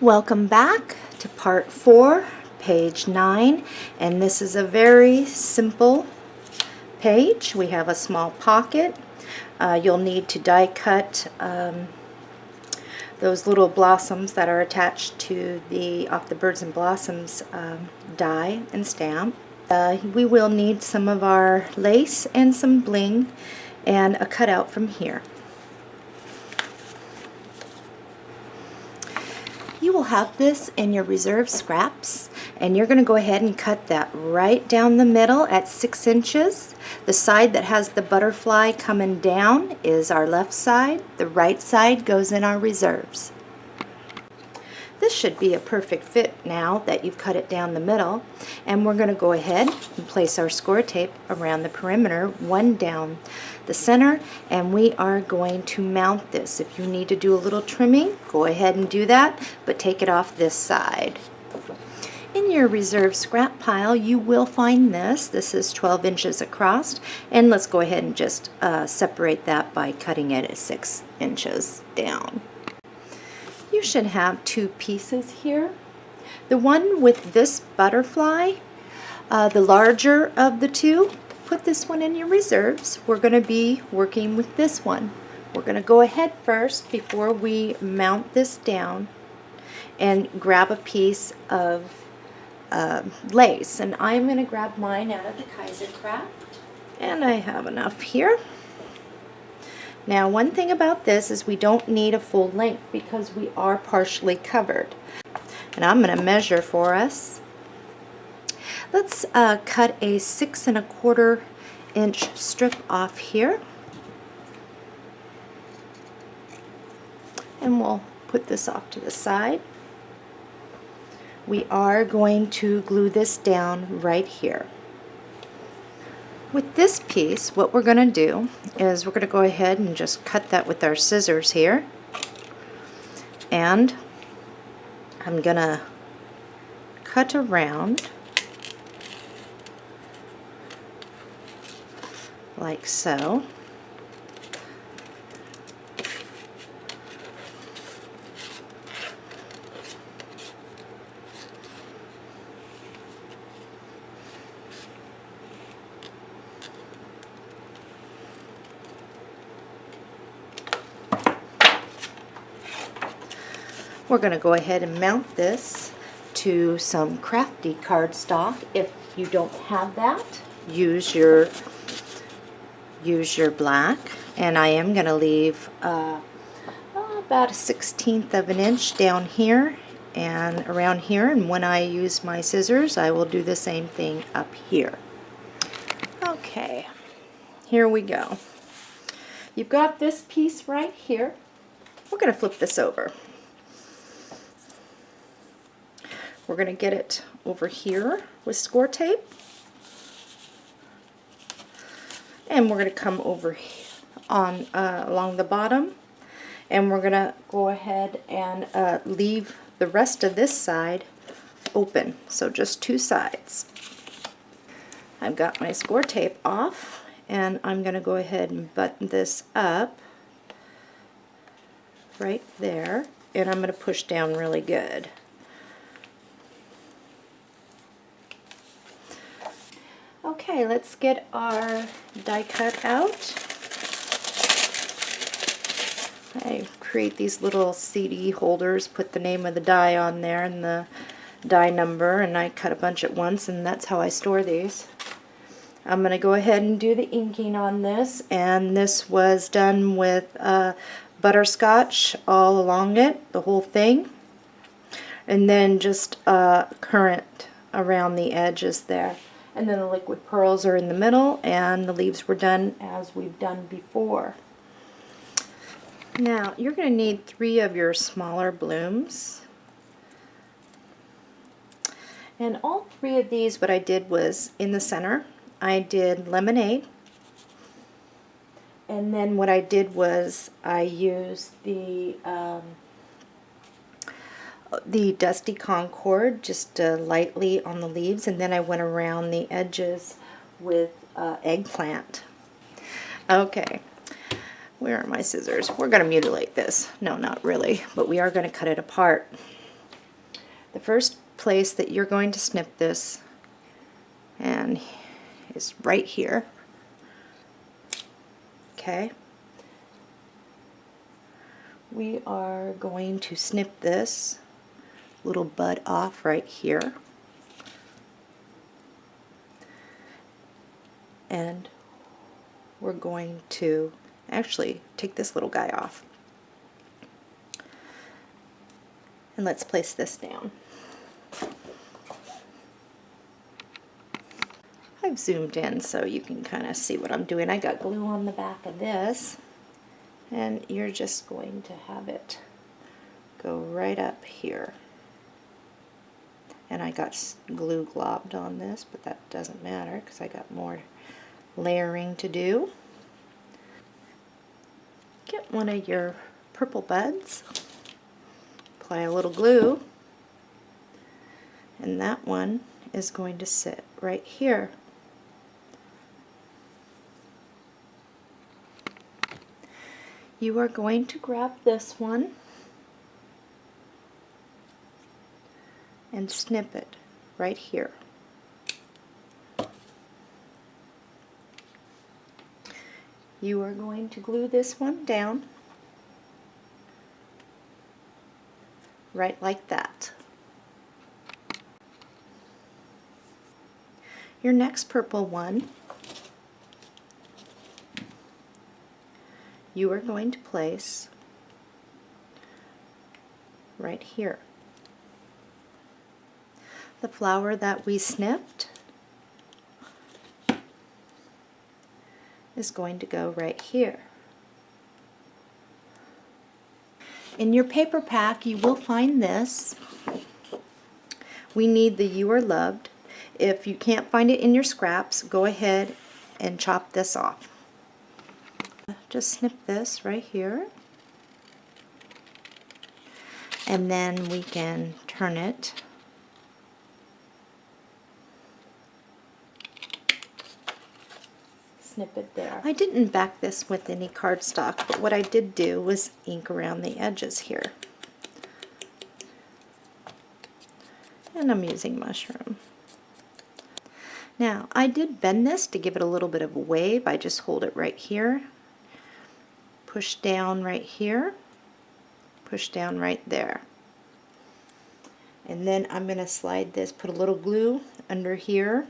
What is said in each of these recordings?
Welcome back to part 4, page 9, and this is a very simple page. We have a small pocket. You'll need to die cut those little blossoms that are attached to the Off the Birds and Blossoms die and stamp. We will need some of our lace and some bling and a cutout from here. You will have this in your reserve scraps, and you're going to go ahead and cut that right down the middle at 6 inches. The side that has the butterfly coming down is our left side. The right side goes in our reserves. This should be a perfect fit now that you've cut it down the middle, and we're going to go ahead and place our score tape around the perimeter, one down the center, and we are going to mount this. If you need to do a little trimming, go ahead and do that, but take it off this side. In your reserve scrap pile, you will find this. This is 12 inches across, and let's go ahead and just separate that by cutting it at 6 inches down. You should have 2 pieces here. The one with this butterfly, the larger of the two, put this one in your reserves. We're going to be working with this one. We're going to go ahead first before we mount this down and grab a piece of lace. And I'm going to grab mine out of the Kaiser Craft, and I have enough here. Now, one thing about this is we don't need a full length because we are partially covered. And I'm going to measure for us. Let's cut a 6 1/4 inch strip off here. And we'll put this off to the side. We are going to glue this down right here. With this piece, what we're going to do is we're going to go ahead and just cut that with our scissors here. And I'm going to cut around like so. We're going to go ahead and mount this to some crafty cardstock. If you don't have that, use your black, and I am going to leave about a 1/16 of an inch down here and around here, and when I use my scissors I will do the same thing up here. Okay, here we go. You've got this piece right here. We're going to flip this over. We're going to get it over here with score tape, and we're going to come over on along the bottom, and we're going to go ahead and leave the rest of this side open, so just 2 sides. I've got my score tape off, and I'm going to go ahead and button this up right there, and I'm going to push down really good. Okay, let's get our die cut out. I create these little CD holders, put the name of the die on there and the die number, and I cut a bunch at once, and that's how I store these. I'm going to go ahead and do the inking on this, and this was done with butterscotch all along it, the whole thing, and then just currant around the edges there. And then the liquid pearls are in the middle, and the leaves were done as we've done before. Now, you're going to need 3 of your smaller blooms. And all 3 of these, what I did was, in the center, I did lemonade. And then what I did was, I used the Dusty Concord just lightly on the leaves, and then I went around the edges with eggplant. Okay, where are my scissors? We're going to mutilate this. No, not really, but we are going to cut it apart. The first place that you're going to snip this and is right here. Okay. We are going to snip this little bud off right here. And we're going to actually take this little guy off. And let's place this down. I've zoomed in so you can kind of see what I'm doing. I got glue on the back of this, and you're just going to have it go right up here. And I got glue globbed on this, but that doesn't matter because I got more layering to do. Get one of your purple buds, apply a little glue, and that one is going to sit right here. You are going to grab this one and snip it right here. You are going to glue this one down right like that. Your next purple one, you are going to place right here. The flower that we snipped is going to go right here. In your paper pack you will find this. We need the You Are Loved. If you can't find it in your scraps, go ahead and chop this off. Just snip this right here, and then we can turn it snip it there. I didn't back this with any cardstock, but what I did do was ink around the edges here. And I'm using mushroom. Now, I did bend this to give it a little bit of a wave. I just hold it right here, push down right here, push down right there. And then I'm going to slide this, put a little glue under here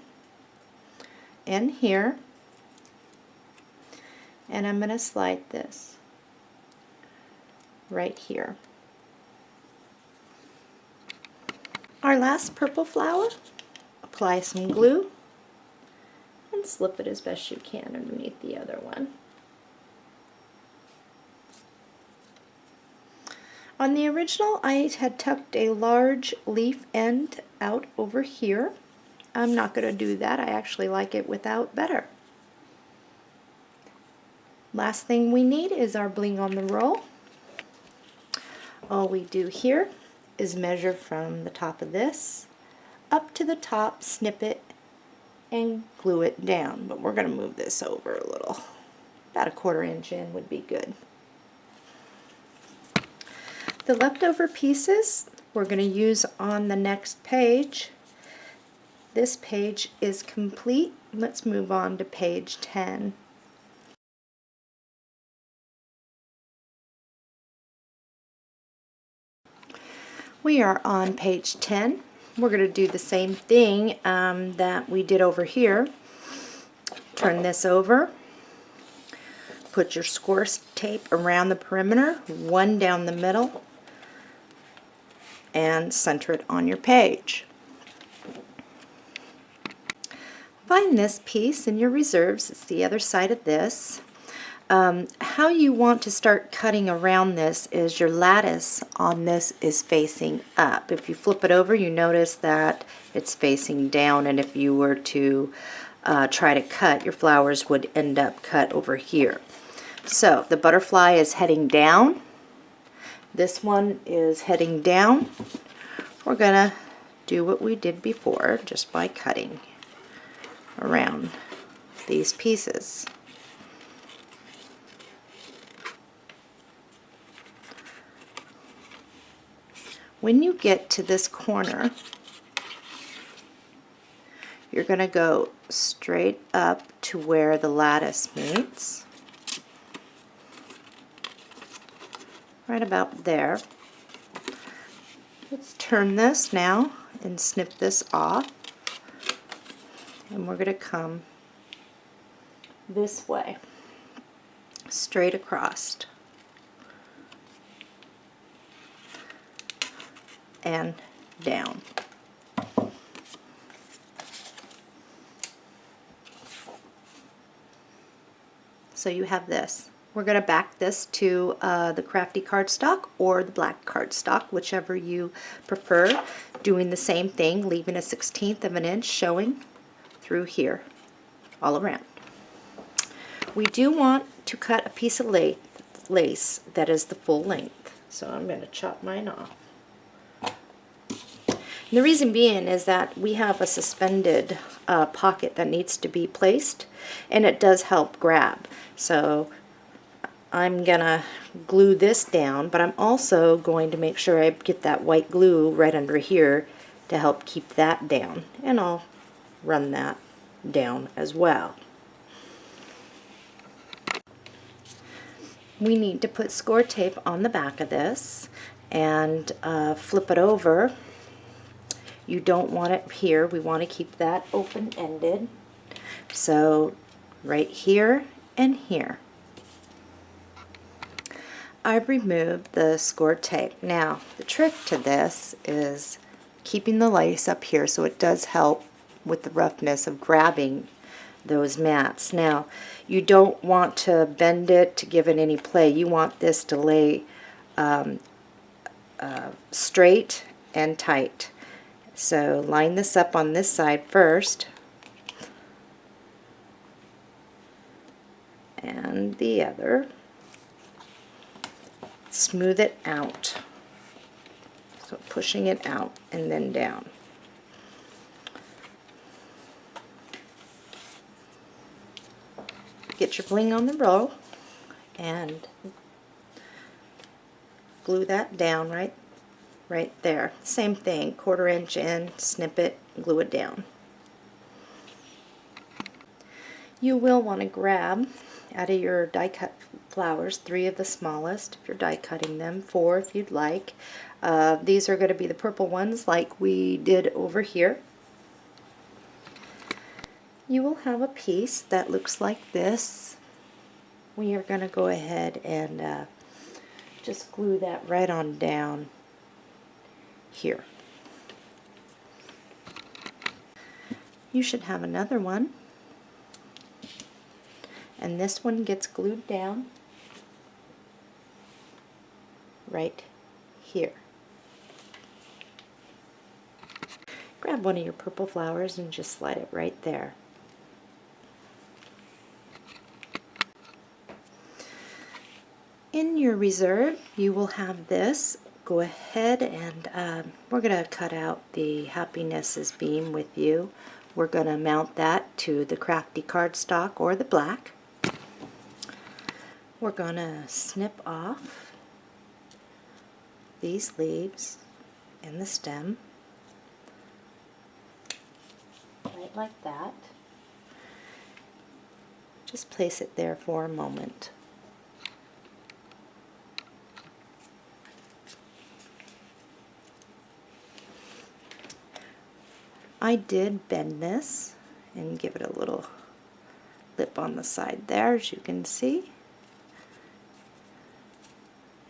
and here, and I'm going to slide this right here. Our last purple flower, apply some glue and slip it as best you can underneath the other one. On the original, I had tucked a large leaf end out over here. I'm not going to do that. I actually like it without better. Last thing we need is our bling on the roll. All we do here is measure from the top of this up to the top, snip it, and glue it down. But we're going to move this over a little. About a 1/4 inch in would be good. The leftover pieces we're going to use on the next page. This page is complete. Let's move on to page 10. We are on page 10. We're going to do the same thing that we did over here. Turn this over. Put your score tape around the perimeter, one down the middle, and center it on your page. Find this piece in your reserves. It's the other side of this. How you want to start cutting around this is your lattice on this is facing up. If you flip it over, you notice that it's facing down, and if you were to try to cut, your flowers would end up cut over here. So the butterfly is heading down. This one is heading down. We're gonna do what we did before just by cutting around these pieces. When you get to this corner, you're going to go straight up to where the lattice meets. Right about there. Let's turn this now and snip this off. And we're going to come this way, straight across. And down. So you have this. We're going to back this to the crafty cardstock or the black cardstock, whichever you prefer, doing the same thing, leaving a 1/16 of an inch showing through here all around. We do want to cut a piece of lace that is the full length, so I'm going to chop mine off. And the reason being is that we have a suspended pocket that needs to be placed, and it does help grab. So I'm gonna glue this down, but I'm also going to make sure I get that white glue right under here to help keep that down, and I'll run that down as well. We need to put score tape on the back of this and flip it over. You don't want it here. We want to keep that open-ended. So right here and here. I've removed the score tape. Now, the trick to this is keeping the lace up here so it does help with the roughness of grabbing those mats. Now, you don't want to bend it to give it any play. You want this to lay straight and tight. So line this up on this side first and the other. Smooth it out. So pushing it out and then down. Get your bling on the roll and glue that down right there. Same thing, 1/4 inch in, snip it, glue it down. You will want to grab out of your die cut flowers 3 of the smallest if you're die cutting them, 4 if you'd like. These are going to be the purple ones like we did over here. You will have a piece that looks like this. We are going to go ahead and just glue that right on down here. You should have another one, and this one gets glued down right here. Grab one of your purple flowers and just slide it right there. In your reserve, you will have this. Go ahead and we're going to cut out the Happinesses beam with you. We're going to mount that to the crafty cardstock or the black. We're going to snip off these leaves and the stem, right like that. Just place it there for a moment. I did bend this and give it a little lip on the side there, as you can see,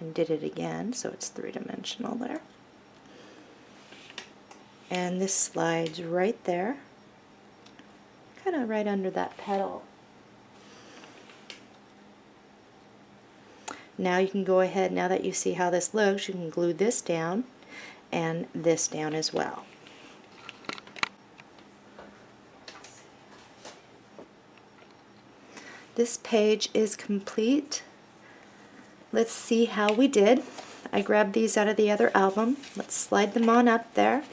and did it again so it's 3-dimensional there. And this slides right there, kind of right under that petal. Now you can go ahead, now that you see how this looks, you can glue this down and this down as well. This page is complete. Let's see how we did. I grabbed these out of the other album. Let's slide them on up there.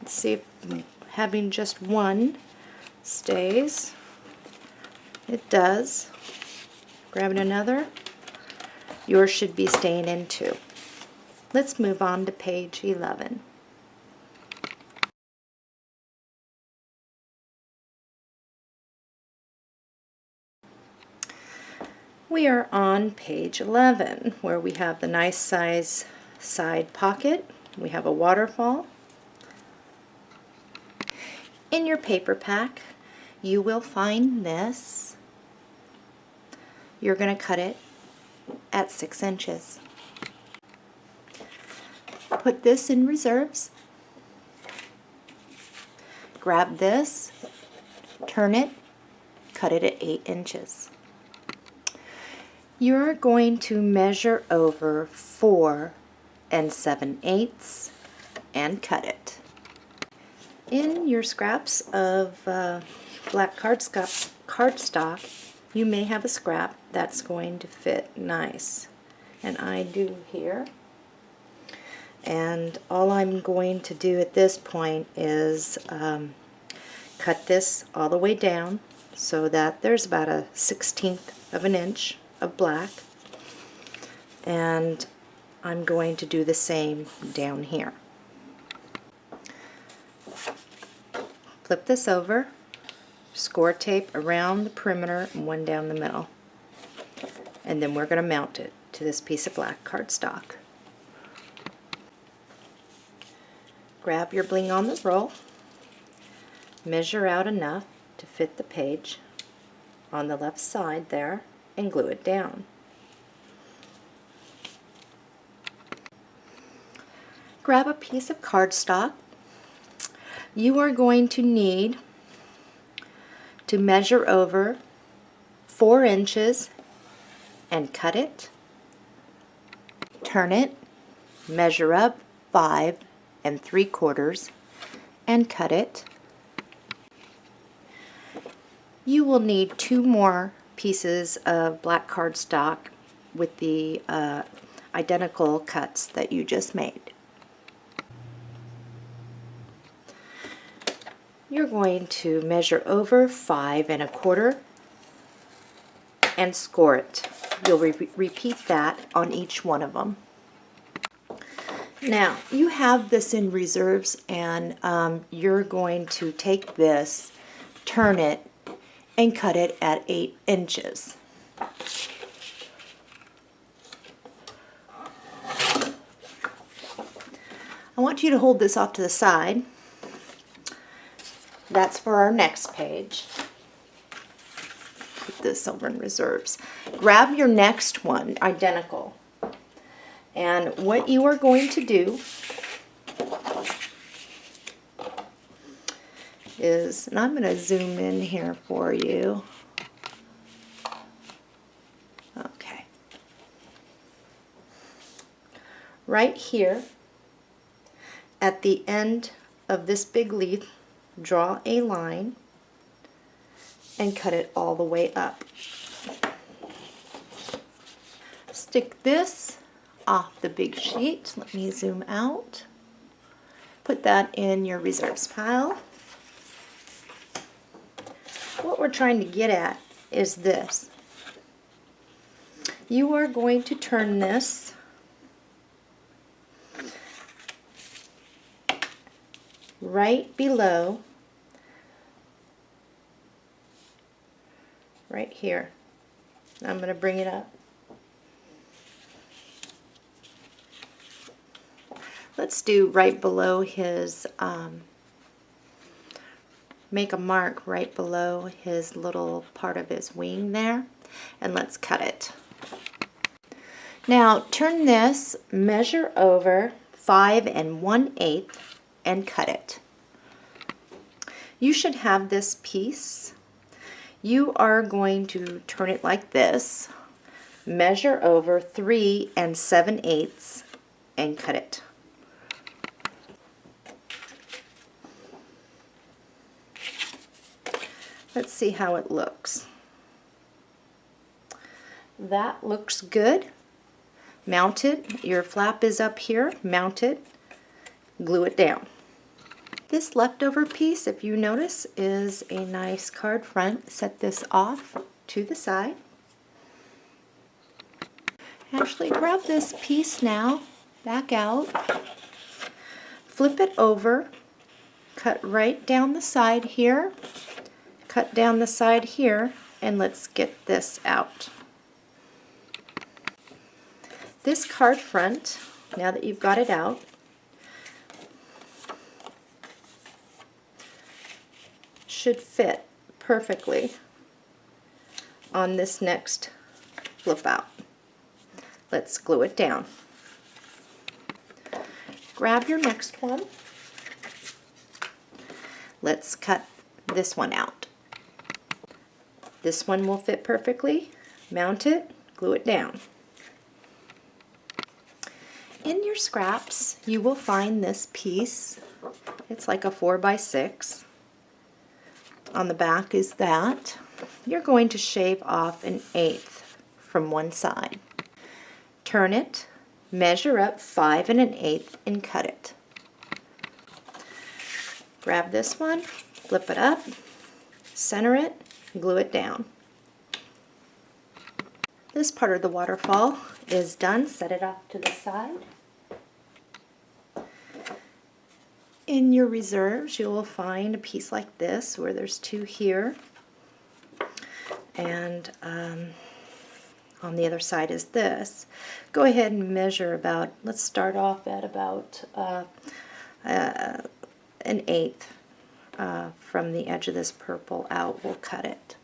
Let's see if having just one stays. It does. Grabbing another. Yours should be staying in too. Let's move on to page 11. We are on page 11 where we have the nice size side pocket. We have a waterfall. In your paper pack you will find this. You're going to cut it at 6 inches. Put this in reserves. Grab this, turn it, cut it at 8 inches. You're going to measure over 4 7/8 and cut it. In your scraps of black cardstock, you may have a scrap that's going to fit nice. And I do here. And all I'm going to do at this point is cut this all the way down so that there's about a 1/16 of an inch of black, and I'm going to do the same down here. Flip this over, score tape around the perimeter and one down the middle, and then we're going to mount it to this piece of black cardstock. Grab your bling on the roll, measure out enough to fit the page on the left side there, and glue it down. Grab a piece of cardstock. You are going to need to measure over 4 inches and cut it. Turn it, measure up 5 3/4 and cut it. You will need 2 more pieces of black cardstock with the identical cuts that you just made. You're going to measure over 5 1/4 and score it. You'll repeat that on each one of them. Now, you have this in reserves, and you're going to take this, turn it, and cut it at 8 inches. I want you to hold this off to the side. That's for our next page. Put this over in reserves. Grab your next one, identical. And what you are going to do is, and I'm going to zoom in here for you. Okay. Right here at the end of this big leaf, draw a line and cut it all the way up. Stick this off the big sheet. Let me zoom out. Put that in your reserves pile. What we're trying to get at is this. You are going to turn this right below, right here. I'm going to bring it up. Let's do right below his, make a mark right below his little part of his wing there, and let's cut it. Now turn this, measure over 5 1/8 and cut it. You should have this piece. You are going to turn it like this, measure over 3 7/8 and cut it. Let's see how it looks. That looks good. Mount it. Your flap is up here. Mount it. Glue it down. This leftover piece, if you notice, is a nice card front. Set this off to the side. Actually, grab this piece now back out, flip it over, cut right down the side here, cut down the side here, and let's get this out. This card front, now that you've got it out, should fit perfectly on this next flip out. Let's glue it down. Grab your next one. Let's cut this one out. This one will fit perfectly. Mount it, glue it down. In your scraps, you will find this piece. It's like a 4x6. On the back is that. You're going to shave off 1/8 from one side. Turn it, measure up 5 1/8 and cut it. Grab this one, flip it up, center it, glue it down. This part of the waterfall is done. Set it off to the side. In your reserves, you will find a piece like this where there's 2 here, and on the other side is this. Go ahead and measure about, let's start off at about 1/8 from the edge of this purple out. We'll cut it.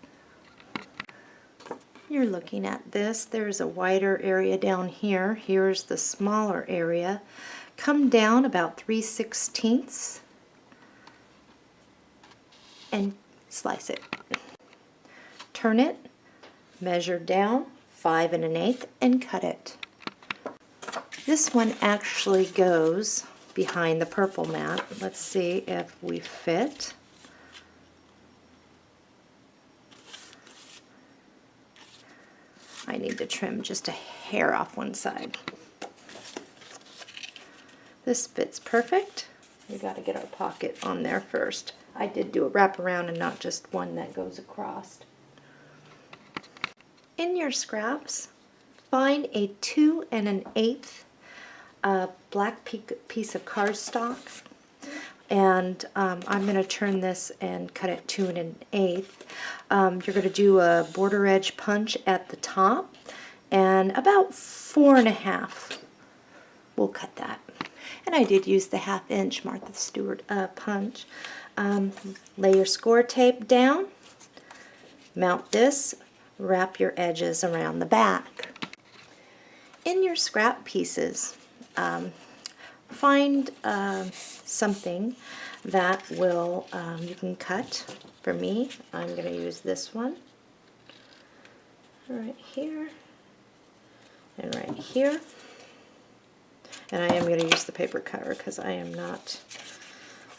You're looking at this. There's a wider area down here. Here's the smaller area. Come down about 3/16 and slice it. Turn it, measure down 5 1/8 and cut it. This one actually goes behind the purple mat. Let's see if we fit. I need to trim just a hair off one side. This fits perfect. We got to get our pocket on there first. I did do a wraparound and not just one that goes across. In your scraps, find a 2 1/8 black piece of cardstock, and I'm going to turn this and cut it 2 1/8. You're going to do a border edge punch at the top, and about 4 1/2. We'll cut that. And I did use the 1/2 inch Martha Stewart punch. Lay your score tape down, mount this, wrap your edges around the back. In your scrap pieces, find something that will, you can cut. For me, I'm going to use this one right here and right here. And I am going to use the paper cutter because I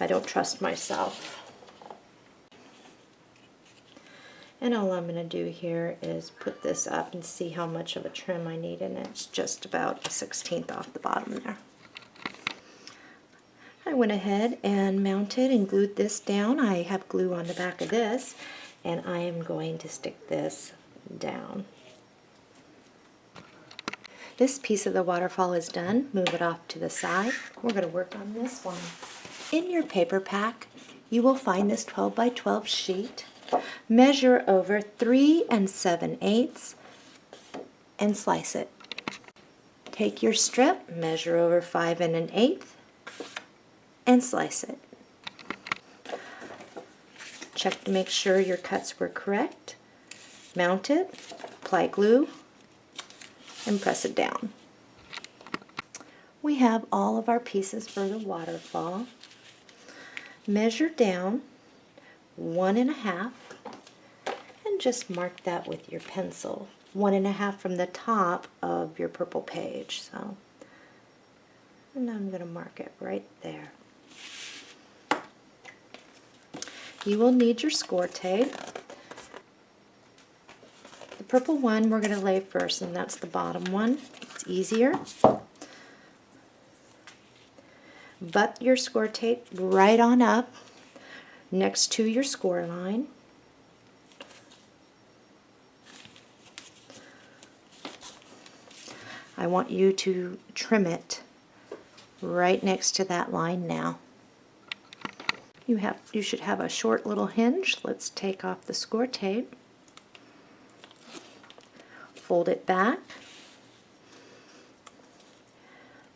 don't trust myself. And all I'm going to do here is put this up and see how much of a trim I need, and it's just about 1/16 off the bottom there. I went ahead and mounted and glued this down. I have glue on the back of this, and I am going to stick this down. This piece of the waterfall is done. Move it off to the side. We're going to work on this one. In your paper pack, you will find this 12 by 12 sheet. Measure over 3 7/8 and slice it. Take your strip, measure over 5 1/8 and slice it. Check to make sure your cuts were correct. Mount it, apply glue, and press it down. We have all of our pieces for the waterfall. Measure down 1 1/2 and just mark that with your pencil. 1 1/2 from the top of your purple page. So, and I'm going to mark it right there. You will need your score tape. The purple one we're going to lay first, and that's the bottom one. It's easier. Butt your score tape right on up next to your score line. I want you to trim it right next to that line now. You should have a short little hinge. Let's take off the score tape. Fold it back.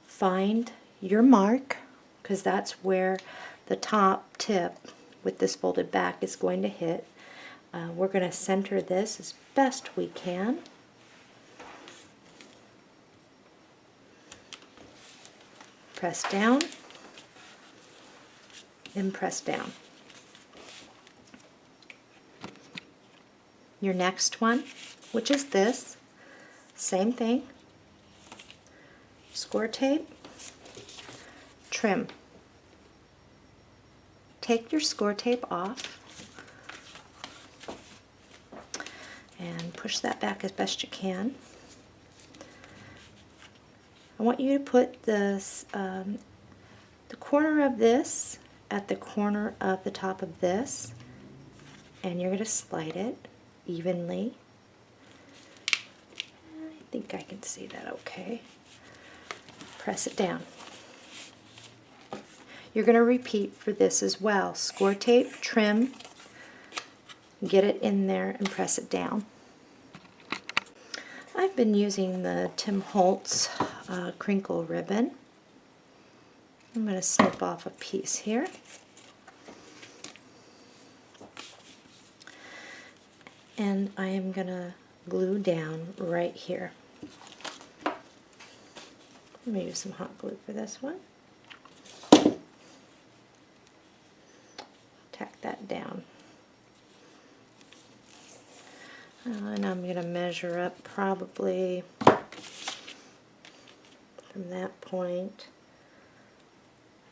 Find your mark, because that's where the top tip with this folded back is going to hit. We're going to center this as best we can. Press down and press down. Your next one, which is this, same thing. Score tape, trim. Take your score tape off and push that back as best you can. I want you to put this, the corner of this at the corner of the top of this, and you're going to slide it evenly. I think I can see that okay. Press it down. You're going to repeat for this as well. Score tape, trim, get it in there and press it down. I've been using the Tim Holtz crinkle ribbon. I'm going to snip off a piece here. And I am going to glue down right here. I'm going to use some hot glue for this one. Tack that down. And I'm going to measure up probably from that point.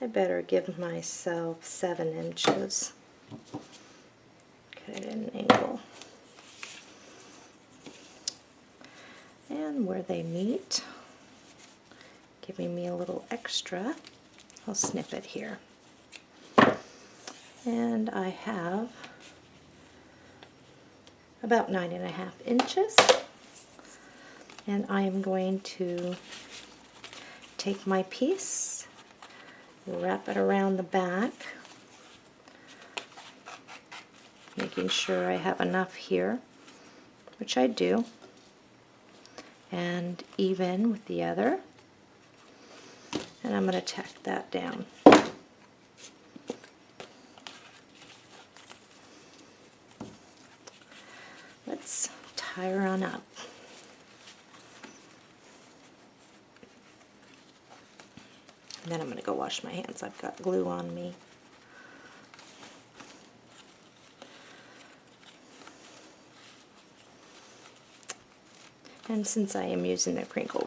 I better give myself 7 inches. Cut it at an angle. And where they meet, giving me a little extra, I'll snip it here. And I have about 9.5 inches. And I am going to take my piece, wrap it around the back, making sure I have enough here, which I do, and even with the other. And I'm going to tack that down. Let's tie her on up. And then I'm going to go wash my hands. I've got glue on me. And since I am using the crinkle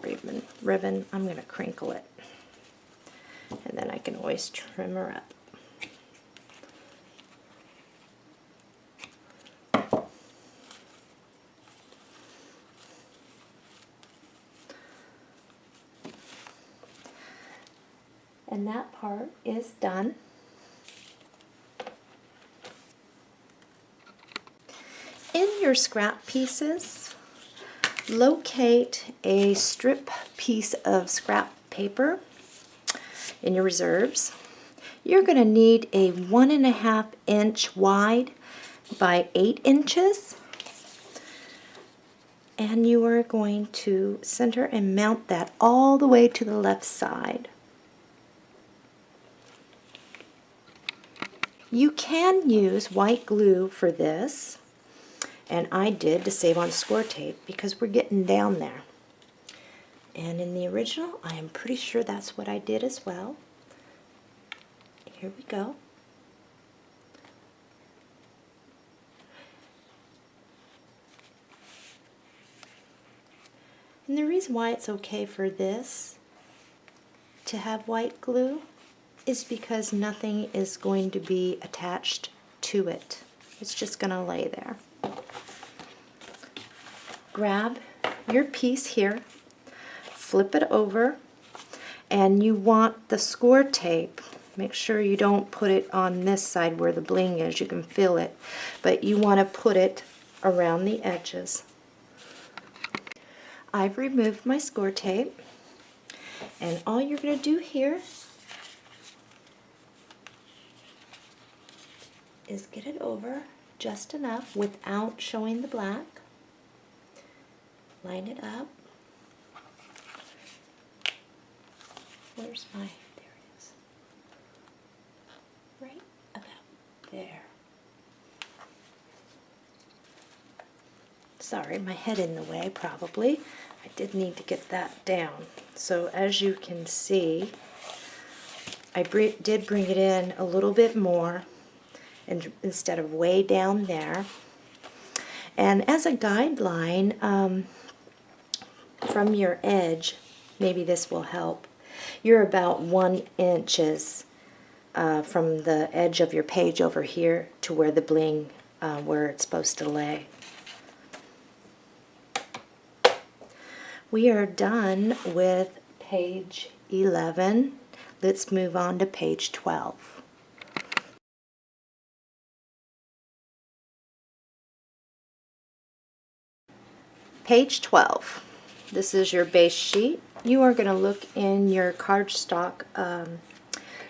ribbon, I'm going to crinkle it. And then I can always trim her up. And that part is done. In your scrap pieces, locate a strip piece of scrap paper in your reserves. You're going to need a 1.5 inch wide by 8 inches. And you are going to center and mount that all the way to the left side. You can use white glue for this, and I did to save on score tape because we're getting down there. And in the original, I am pretty sure that's what I did as well. Here we go. And the reason why it's okay for this to have white glue is because nothing is going to be attached to it. It's just going to lay there. Grab your piece here, flip it over, and you want the score tape. Make sure you don't put it on this side where the bling is. You can feel it, but you want to put it around the edges. I've removed my score tape, And all you're going to do here is get it over just enough without showing the black. Line it up. Where's my, there it is. Right about there. Sorry, my head in the way probably. I did need to get that down. So as you can see, I did bring it in a little bit more and instead of way down there. And as a guideline, from your edge, maybe this will help, you're about 1 inch from the edge of your page over here to where the bling, where it's supposed to lay. We are done with page 11. Let's move on to page 12. Page 12. This is your base sheet. You are going to look in your cardstock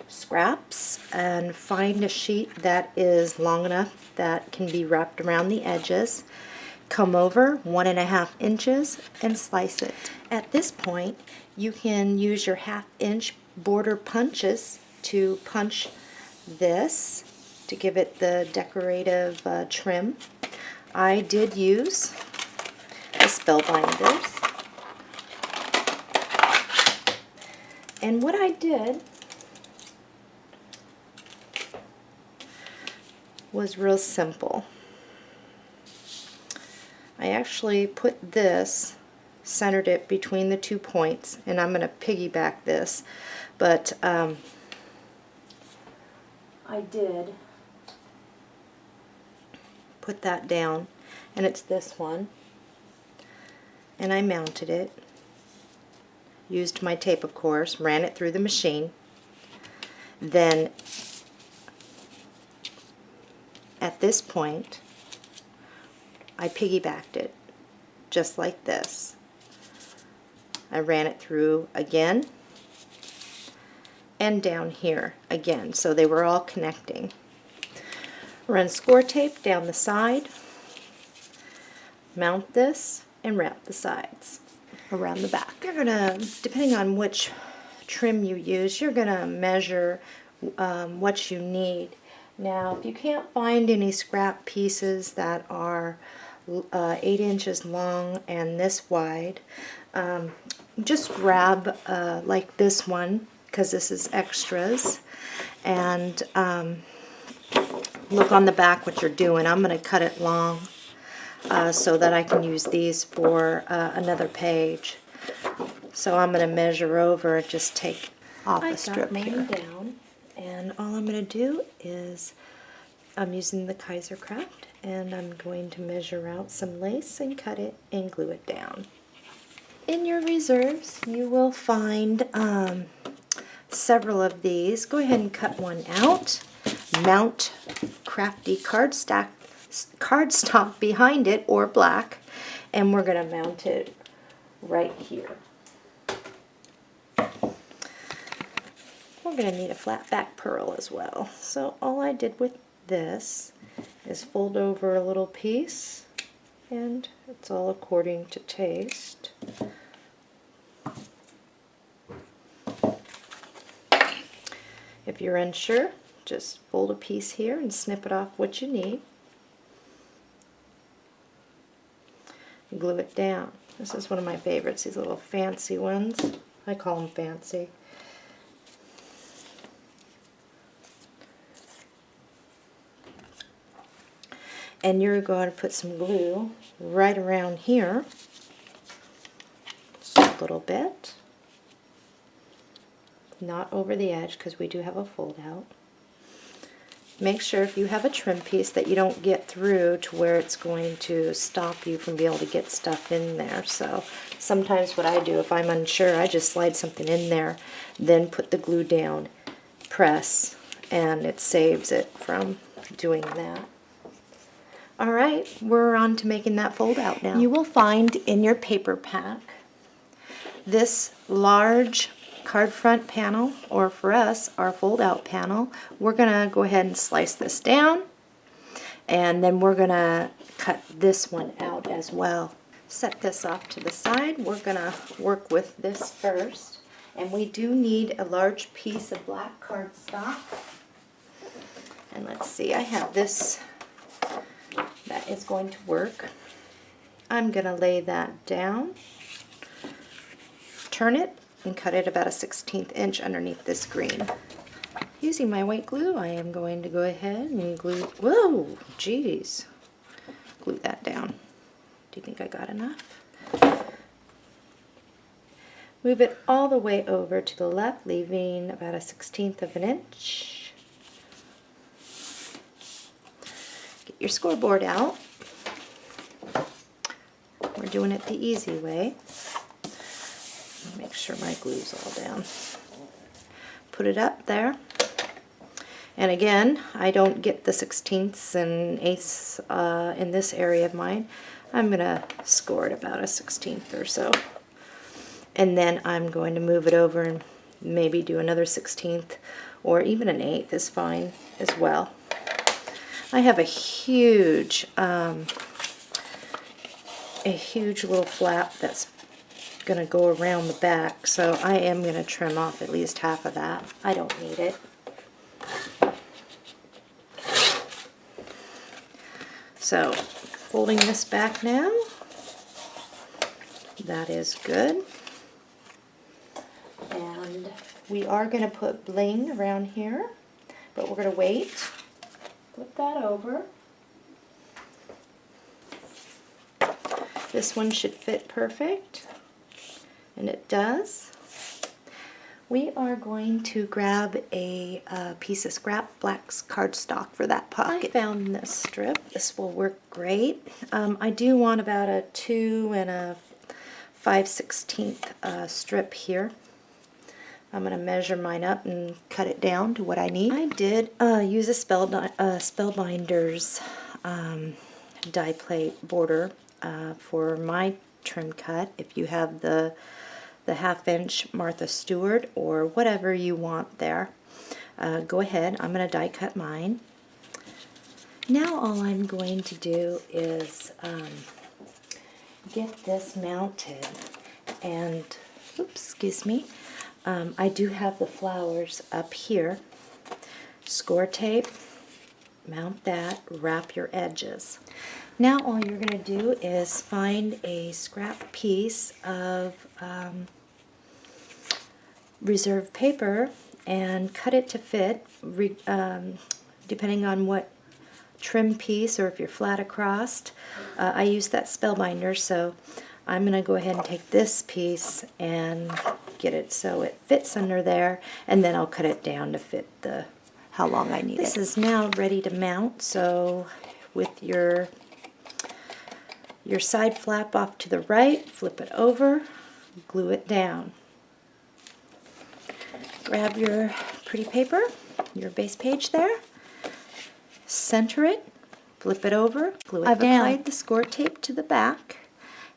scraps and find a sheet that is long enough that can be wrapped around the edges. Come over 1.5 inches and slice it. At this point, you can use your 1/2 inch border punches to punch this to give it the decorative trim. I did use the spellbinders. And what I did was real simple. I actually put this, centered it between the 2 points, and I'm going to piggyback this, but I did put that down, and it's this one, and I mounted it, used my tape of course, ran it through the machine, then at this point I piggybacked it just like this. I ran it through again and down here again, so they were all connecting. Run score tape down the side, mount this, and wrap the sides around the back. You're gonna, depending on which trim you use, you're gonna measure what you need. Now, if you can't find any scrap pieces that are 8 inches long and this wide, just grab like this one, because this is extras, and look on the back what you're doing. I'm going to cut it long so that I can use these for another page. So I'm going to measure over and just take off a strip here. Down, and all I'm going to do is I'm using the Kaiser Craft, and I'm going to measure out some lace and cut it and glue it down. In your reserves, you will find several of these. Go ahead and cut one out. Mount crafty cardstock behind it, or black, and we're going to mount it right here. We're going to need a flat back pearl as well. So all I did with this is fold over a little piece, and it's all according to taste. If you're unsure, just fold a piece here and snip it off what you need. Glue it down. This is one of my favorites, these little fancy ones. I call them fancy. And you're going to put some glue right around here, just a little bit, not over the edge because we do have a fold out. Make sure if you have a trim piece that you don't get through to where it's going to stop you from being able to get stuff in there. So sometimes what I do, if I'm unsure, I just slide something in there, then put the glue down, press, and it saves it from doing that. Alright, we're on to making that fold out now. You will find in your paper pack this large card front panel, or for us, our fold-out panel, we're going to go ahead and slice this down, and then we're going to cut this one out as well. Set this off to the side. We're going to work with this first, and we do need a large piece of black cardstock. And let's see, I have this that is going to work. I'm going to lay that down, turn it, and cut it about a 1/16 inch underneath this green. Using my white glue, I am going to go ahead and glue, whoa, geez, glue that down. Do you think I got enough? Move it all the way over to the left, leaving about a 1/16 inch. Get your scoreboard out. We're doing it the easy way. Make sure my glue's all down. Put it up there. And again, I don't get the 1/16ths and 1/8ths in this area of mine. I'm going to score it about a 1/16 or so. And then I'm going to move it over and maybe do another 1/16, or even an 1/8 is fine as well. I have a huge little flap that's going to go around the back, so I am going to trim off at least half of that. I don't need it. So, folding this back now, that is good. And we are going to put bling around here, but we're going to wait. Flip that over. This one should fit perfect, and it does. We are going to grab a piece of scrap black cardstock for that pocket. I found this strip. This will work great. I do want about a 2 5/16 strip here. I'm going to measure mine up and cut it down to what I need. I did use a Spellbinders die plate border for my trim cut. If you have the 1/2 inch Martha Stewart or whatever you want there, go ahead. I'm going to die cut mine. Now all I'm going to do is get this mounted, and oops, excuse me, I do have the flowers up here. Score tape, mount that, wrap your edges. Now all you're going to do is find a scrap piece of reserve paper and cut it to fit, depending on what trim piece, or if you're flat across. I use that Spellbinder, so I'm going to go ahead and take this piece and get it so it fits under there, and then I'll cut it down to fit how long I need it. This is now ready to mount, so with your side flap off to the right, flip it over, glue it down. Grab your pretty paper, your base page there, center it, flip it over, glue it down. I've applied the score tape to the back,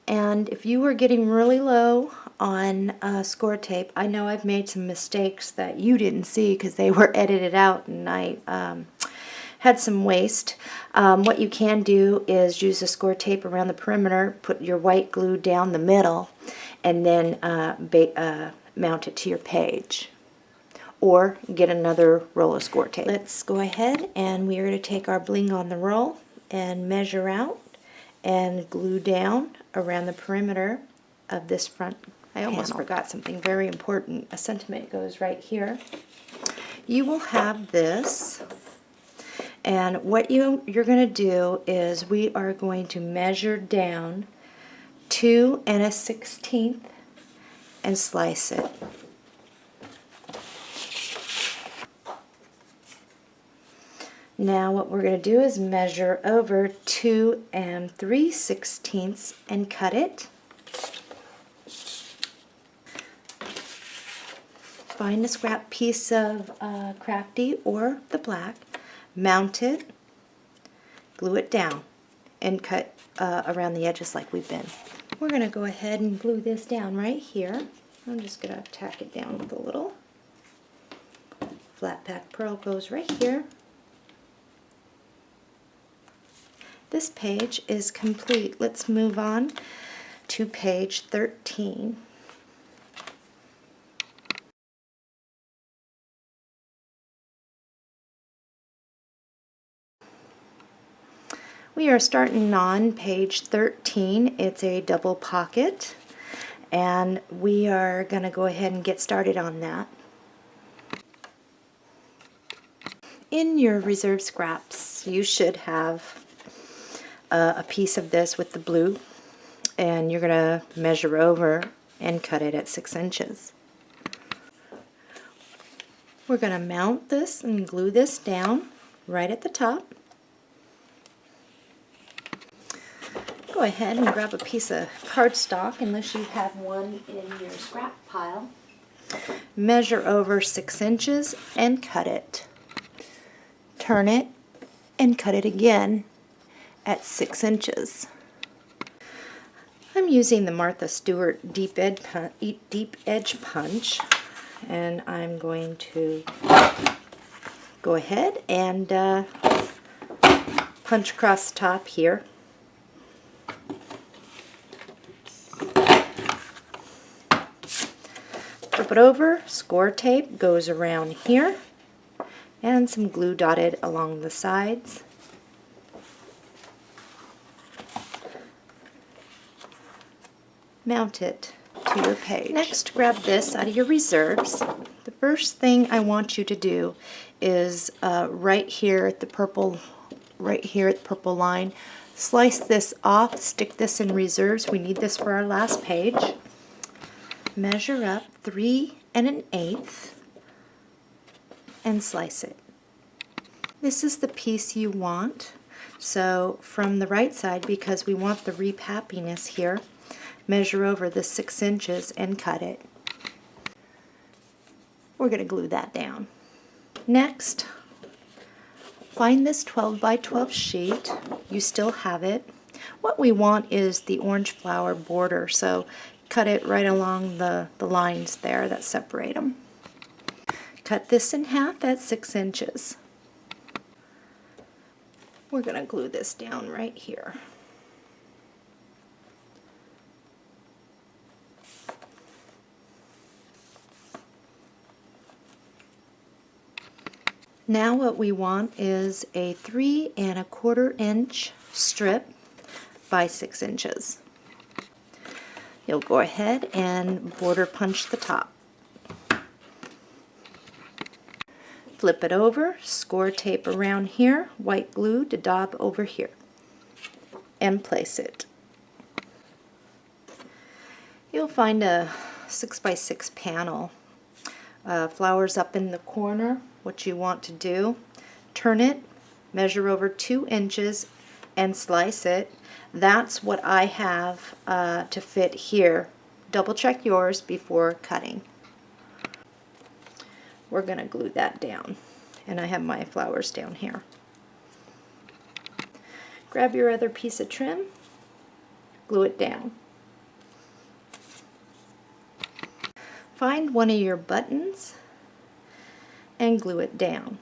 and if you were getting really low on score tape, I know I've made some mistakes that you didn't see because they were edited out and I had some waste. What you can do is use the score tape around the perimeter, put your white glue down the middle, and then mount it to your page. Or get another roll of score tape. Let's go ahead, and we are going to take our bling on the roll and measure out and glue down around the perimeter of this front I almost forgot something very important. A sentiment goes right here. You will have this, and what you're going to do is we are going to measure down 2 1/16 and slice it. Now what we're going to do is measure over 2 3/16 and cut it. Find a scrap piece of crafty or the black, mount it, glue it down, and cut around the edges like we've been. We're going to go ahead and glue this down right here. I'm just going to tack it down with a little. Flat back pearl goes right here. This page is complete. Let's move on to page 13. We are starting on page 13. It's a double pocket, and we are going to go ahead and get started on that. In your reserve scraps, you should have a piece of this with the blue, and you're going to measure over and cut it at 6 inches. We're going to mount this and glue this down right at the top. Go ahead and grab a piece of cardstock, unless you have one in your scrap pile. Measure over 6 inches and cut it. Turn it and cut it again at 6 inches. I'm using the Martha Stewart deep edge punch, and I'm going to go ahead and punch across the top here. Flip it over, score tape goes around here, and some glue dotted along the sides. Mount it to your page. Next, grab this out of your reserves. The first thing I want you to do is right here at the purple line, slice this off, stick this in reserves. We need this for our last page. Measure up 3 1/8 and slice it. This is the piece you want. So from the right side, because we want the repappiness here, measure over the 6 inches and cut it. We're going to glue that down. Next, find this 12 by 12 sheet. You still have it. What we want is the orange flower border, so cut it right along the lines there that separate them. Cut this in half at 6 inches. We're going to glue this down right here. Now what we want is a 3 1/4 inch strip by 6 inches. You'll go ahead and border punch the top. Flip it over, score tape around here, white glue to daub over here, and place it. You'll find a 6 by 6 panel. Flowers up in the corner. What you want to do, turn it, measure over 2 inches, and slice it. That's what I have to fit here. Double check yours before cutting. We're going to glue that down, and I have my flowers down here. Grab your other piece of trim, glue it down. Find one of your buttons and glue it down.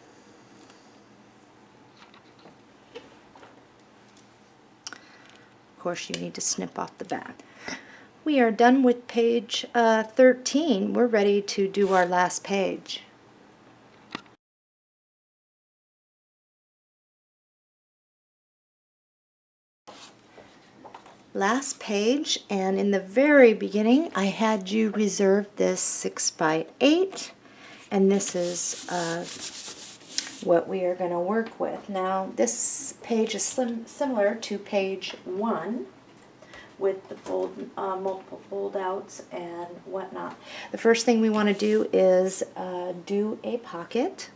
Of course, you need to snip off the back. We are done with page 13. We're ready to do our last page. Last page, and in the very beginning I had you reserve this 6 by 8, and this is what we are going to work with. Now this page is similar to page 1 with the multiple fold outs and whatnot. The first thing we want to do is do a pocket.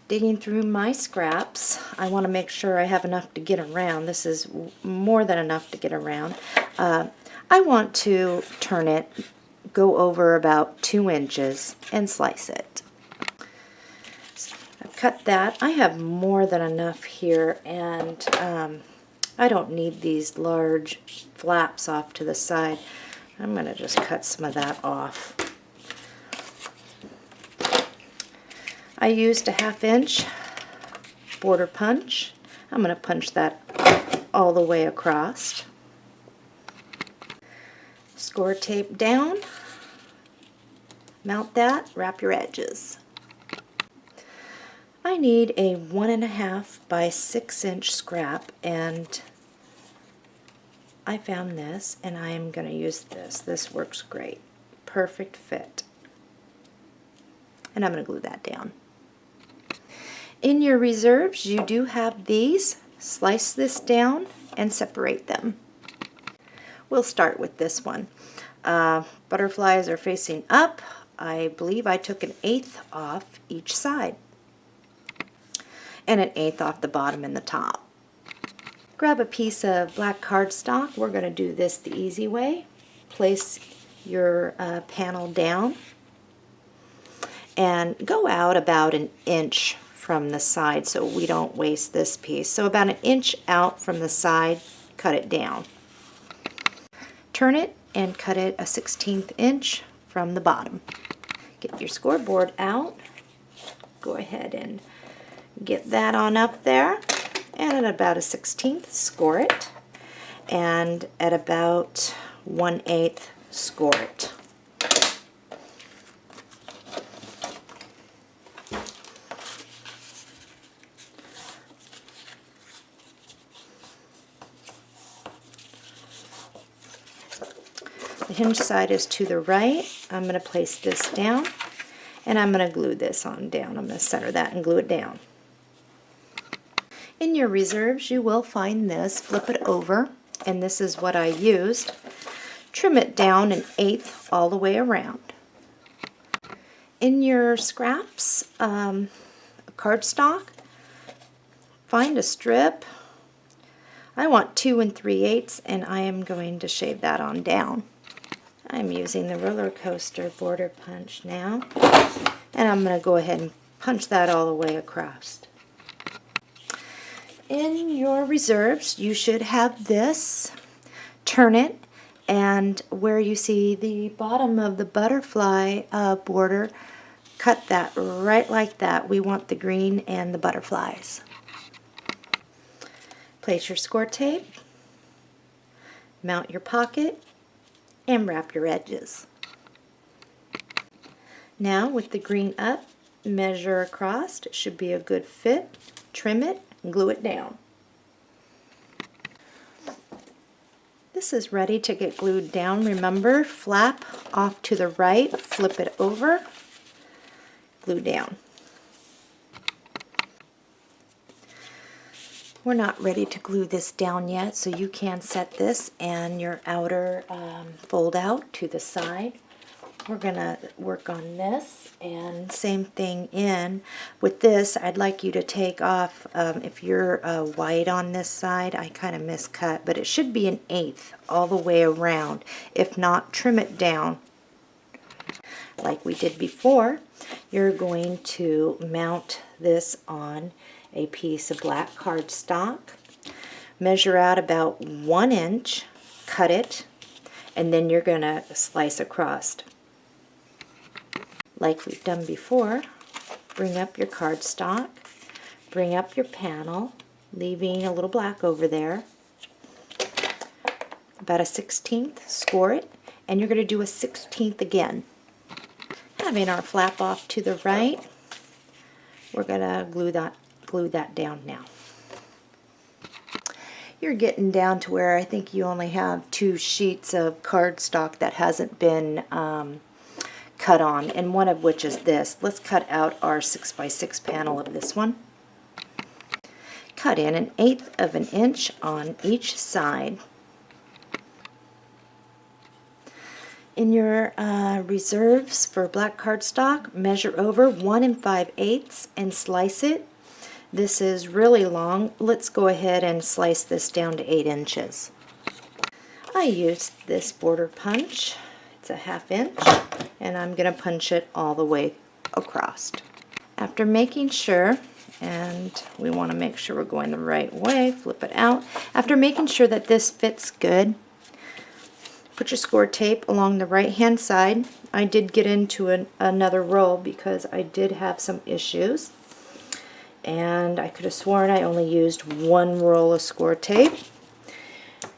Digging through my scraps, I want to make sure I have enough to get around. This is more than enough to get around. I want to turn it, go over about 2 inches, and slice it. So I've cut that. I have more than enough here, and I don't need these large flaps off to the side. I'm going to just cut some of that off. I used a 1/2 inch border punch. I'm going to punch that all the way across. Score tape down, mount that, wrap your edges. I need a 1.5 by 6 inch scrap, and I found this, and I am going to use this. This works great. Perfect fit. And I'm going to glue that down. In your reserves, you do have these. Slice this down and separate them. We'll start with this one. Butterflies are facing up. I believe I took 1/8 off each side and 1/8 off the bottom and the top. Grab a piece of black cardstock. We're going to do this the easy way. Place your panel down and go out about 1 inch from the side so we don't waste this piece. So about 1 inch out from the side, cut it down. Turn it and cut it a 1/16 inch from the bottom. Get your scoreboard out. Go ahead and get that on up there, and at about a 1/16 score it, and at about 1/8 score it. The hinge side is to the right. I'm going to place this down, and I'm going to glue this on down. I'm going to center that and glue it down. In your reserves, you will find this. Flip it over, and this is what I used. Trim it down 1/8 all the way around. In your scraps, cardstock, find a strip. I want 2 3/8, and I am going to shave that on down. I'm using the roller coaster border punch now, and I'm going to go ahead and punch that all the way across. In your reserves, you should have this. Turn it, and where you see the bottom of the butterfly border, cut that right like that. We want the green and the butterflies. Place your score tape, mount your pocket, and wrap your edges. Now with the green up, measure across. It should be a good fit. Trim it and glue it down. This is ready to get glued down. Remember, flap off to the right, flip it over, glue down. We're not ready to glue this down yet, so you can set this and your outer fold out to the side. We're going to work on this, and same thing in. With this, I'd like you to take off, if you're wide on this side, I kind of miscut, but it should be 1/8 all the way around. If not, trim it down. Like we did before, you're going to mount this on a piece of black cardstock, measure out about 1 inch, cut it, and then you're going to slice across. Like we've done before, bring up your cardstock, bring up your panel, leaving a little black over there, about a 1/16, score it, and you're going to do a 1/16 again. Having our flap off to the right, we're going to glue that down now. You're getting down to where I think you only have 2 sheets of cardstock that hasn't been cut on, and one of which is this. Let's cut out our 6 by 6 panel of this one. Cut in 1/8 of an inch on each side. In your reserves for black cardstock, measure over 1 5/8 and slice it. This is really long. Let's go ahead and slice this down to 8 inches. I used this border punch. It's a 1/2 inch, and I'm going to punch it all the way across. After making sure, and we want to make sure we're going the right way, flip it out. After making sure that this fits good, Put your score tape along the right hand side. I did get into another roll because I did have some issues, and I could have sworn I only used one roll of score tape.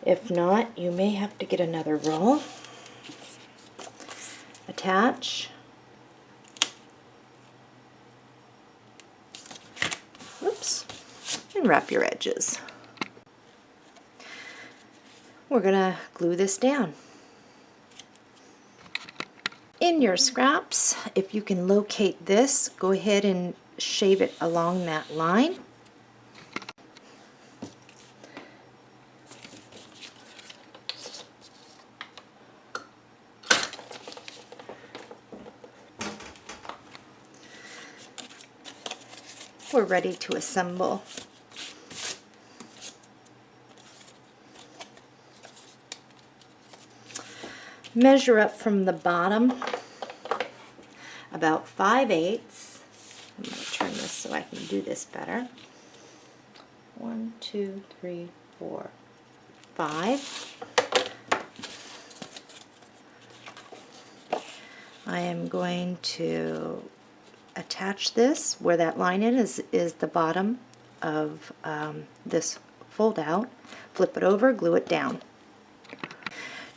If not, you may have to get another roll. Attach. Oops. And wrap your edges. We're going to glue this down. In your scraps, if you can locate this, go ahead and shave it along that line. We're ready to assemble. Measure up from the bottom about 5/8. I'm going to turn this so I can do this better. 1, 2, 3, 4, 5. I am going to attach this where that line is the bottom of this fold out. Flip it over, glue it down.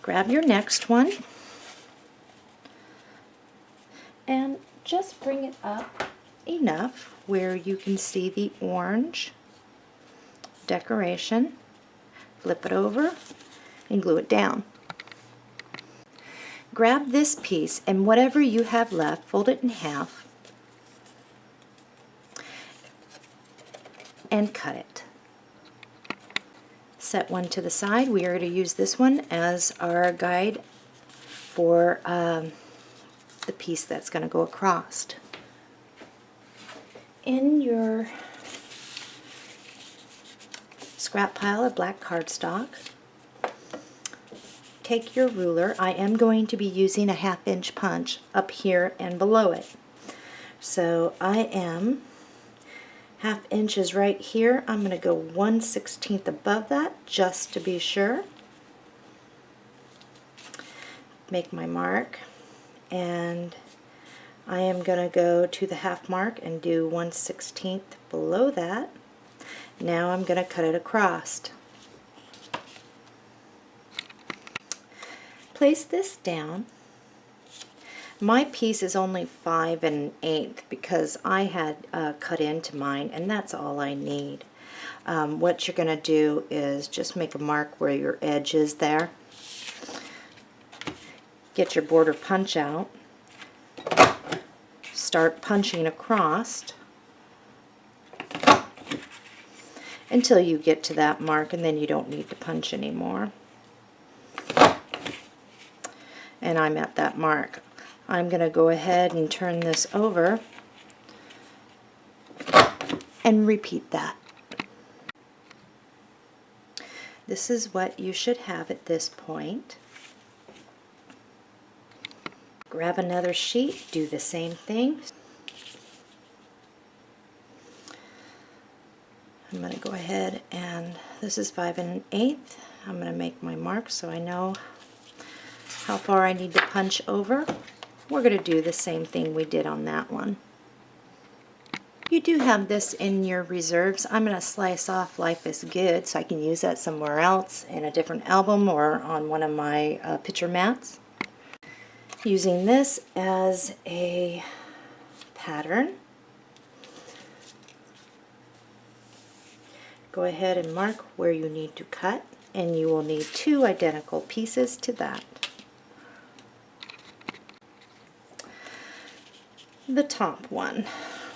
Grab your next one and just bring it up enough where you can see the orange decoration. Flip it over and glue it down. Grab this piece and whatever you have left, fold it in half and cut it. Set one to the side. We are going to use this one as our guide for the piece that's going to go across. In your scrap pile of black cardstock, take your ruler. I am going to be using a 1/2 inch punch up here and below it. So I am 1/2 inches right here. I'm going to go 1/16 above that just to be sure. Make my mark, and I am going to go to the half mark and do 1/16 below that. Now I'm going to cut it across. Place this down. My piece is only 5 1/8 because I had cut into mine, and that's all I need. What you're going to do is just make a mark where your edge is there. Get your border punch out. Start punching across until you get to that mark, and then you don't need to punch anymore. And I'm at that mark. I'm going to go ahead and turn this over and repeat that. This is what you should have at this point. Grab another sheet, do the same thing. I'm going to go ahead and this is 5 1/8. I'm going to make my mark so I know how far I need to punch over. We're going to do the same thing we did on that one. You do have this in your reserves. I'm going to slice off Life is Good so I can use that somewhere else in a different album or on one of my picture mats. Using this as a pattern, go ahead and mark where you need to cut, and you will need 2 identical pieces to that. The top one,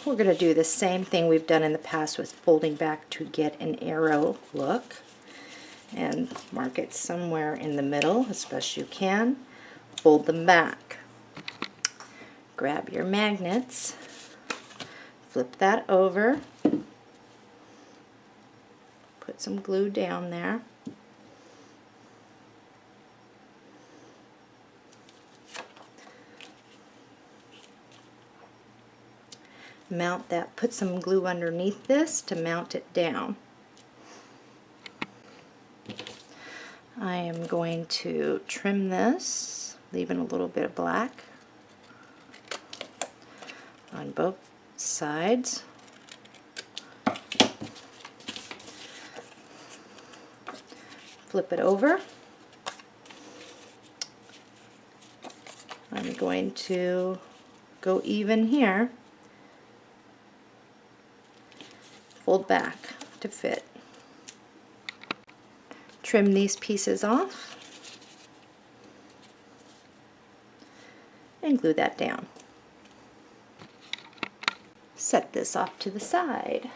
we're going to do the same thing we've done in the past with folding back to get an arrow look, and mark it somewhere in the middle as best you can. Fold them back. Grab your magnets, flip that over, put some glue down there. Mount that, put some glue underneath this to mount it down. I am going to trim this, leaving a little bit of black on both sides. Flip it over. I'm going to go even here, fold back to fit. Trim these pieces off and glue that down. Set this off to the side.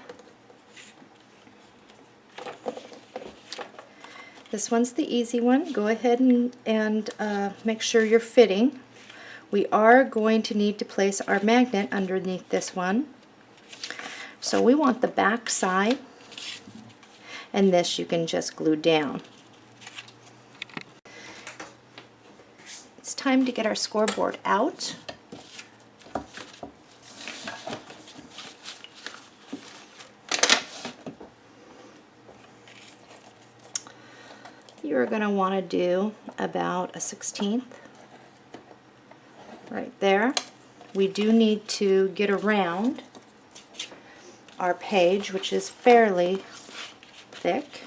This one's the easy one. Go ahead and make sure you're fitting. We are going to need to place our magnet underneath this one. So we want the back side, and this you can just glue down. It's time to get our scoreboard out. You're going to want to do about a 1/16 right there. We do need to get around our page, which is fairly thick.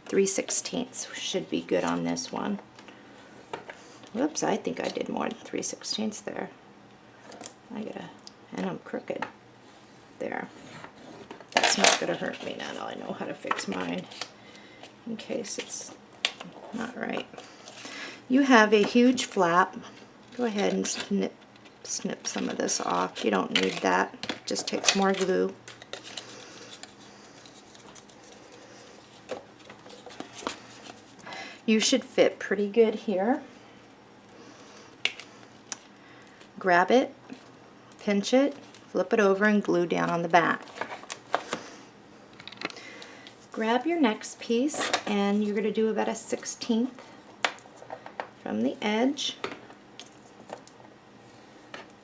.3/16 should be good on this one. Whoops, I think I did more than 3/16 there. And I'm crooked. There. That's not going to hurt me now. I know how to fix mine in case it's not right. You have a huge flap. Go ahead and snip some of this off. You don't need that. It just takes more glue. You should fit pretty good here. Grab it, pinch it, flip it over, and glue down on the back. Grab your next piece, and you're going to do about a 1/16 from the edge,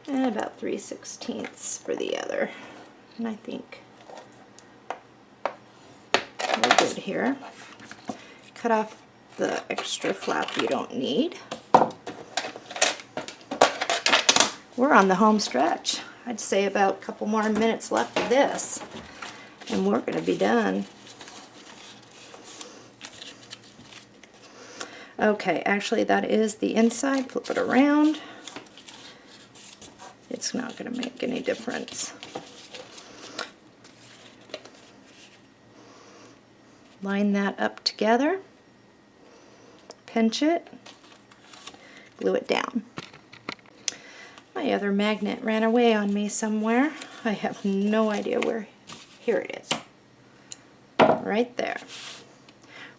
and about 3/16 for the other. And I think we're good here. Cut off the extra flap you don't need. We're on the home stretch. I'd say about a couple more minutes left of this, and we're going to be done. Okay, actually that is the inside. Flip it around. It's not going to make any difference. Line that up together. Pinch it. Glue it down. My other magnet ran away on me somewhere. I have no idea where. Here it is. Right there.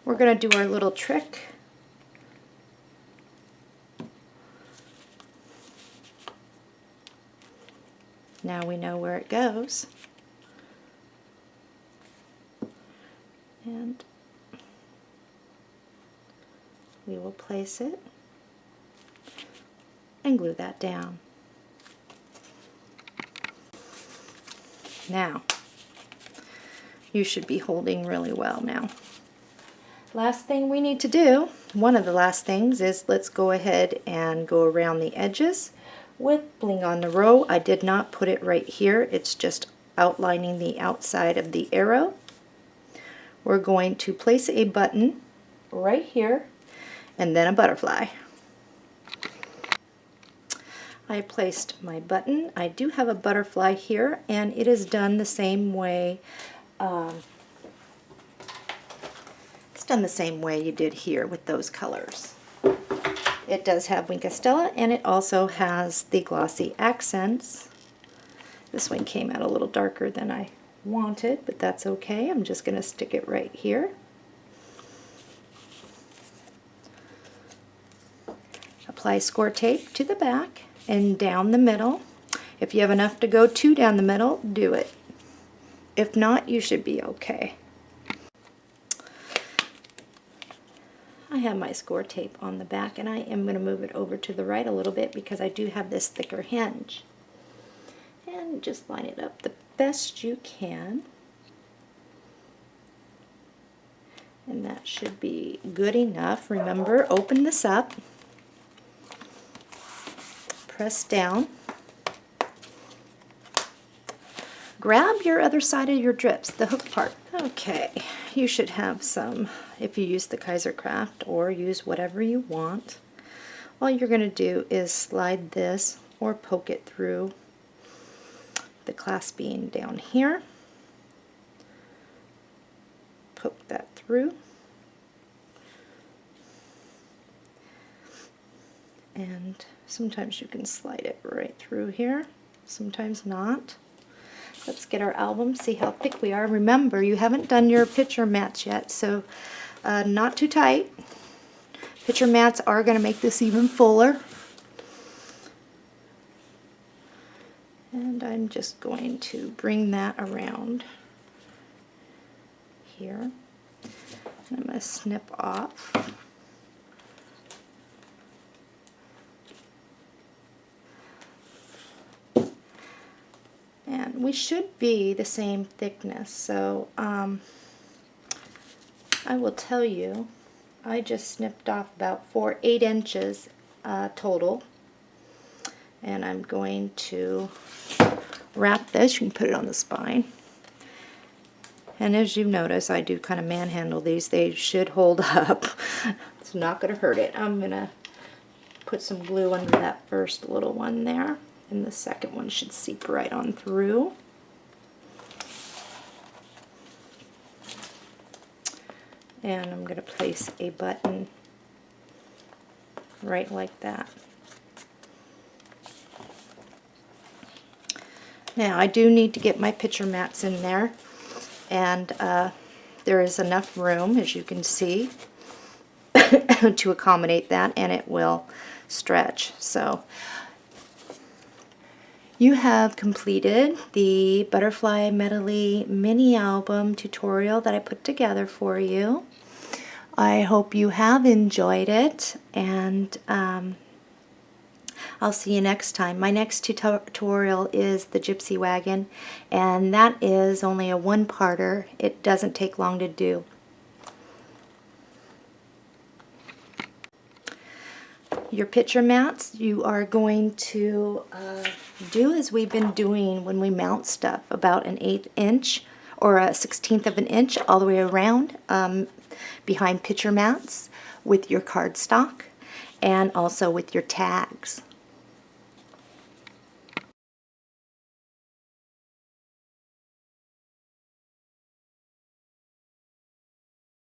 We're going to do our little trick. Now we know where it goes. And we will place it and glue that down. Now, you should be holding really well now. Last thing we need to do, one of the last things, is let's go ahead and go around the edges with bling on the row. I did not put it right here. It's just outlining the outside of the arrow. We're going to place a button right here and then a butterfly. I placed my button. I do have a butterfly here, and it is done the same way. It's done the same way you did here with those colors. It does have Wink of Stella, and it also has the glossy accents. This one came out a little darker than I wanted, but that's okay. I'm just going to stick it right here. Apply score tape to the back and down the middle. If you have enough to go 2 down the middle, do it. If not, you should be okay. I have my score tape on the back, and I am going to move it over to the right a little bit because I do have this thicker hinge. And just line it up the best you can. And that should be good enough. Remember, open this up, press down, grab your other side of your drips, the hook part. Okay, you should have some, if you use the Kaiser Craft or use whatever you want. All you're going to do is slide this or poke it through the clasping down here. Poke that through. And sometimes you can slide it right through here, sometimes not. Let's get our album, see how thick we are. Remember, you haven't done your picture mats yet, so not too tight. Picture mats are going to make this even fuller. And I'm just going to bring that around here. And I'm going to snip off. And we should be the same thickness, so I will tell you, I just snipped off about 8 inches total. And I'm going to wrap this. You can put it on the spine. And as you notice, I do kind of manhandle these. They should hold up. It's not going to hurt it. I'm going to put some glue under that first little one there. And the second one should seep right on through. And I'm going to place a button right like that. Now I do need to get my picture mats in there, and there is enough room, as you can see, to accommodate that, and it will stretch. So you have completed the Butterfly Medley mini album tutorial that I put together for you. I hope you have enjoyed it, and I'll see you next time. My next tutorial is the Gypsy Wagon, and that is only a one-parter. It doesn't take long to do. Your picture mats, you are going to do as we've been doing when we mount stuff, about an 1/8 inch or a 1/16 of an inch all the way around behind picture mats with your cardstock and also with your tags.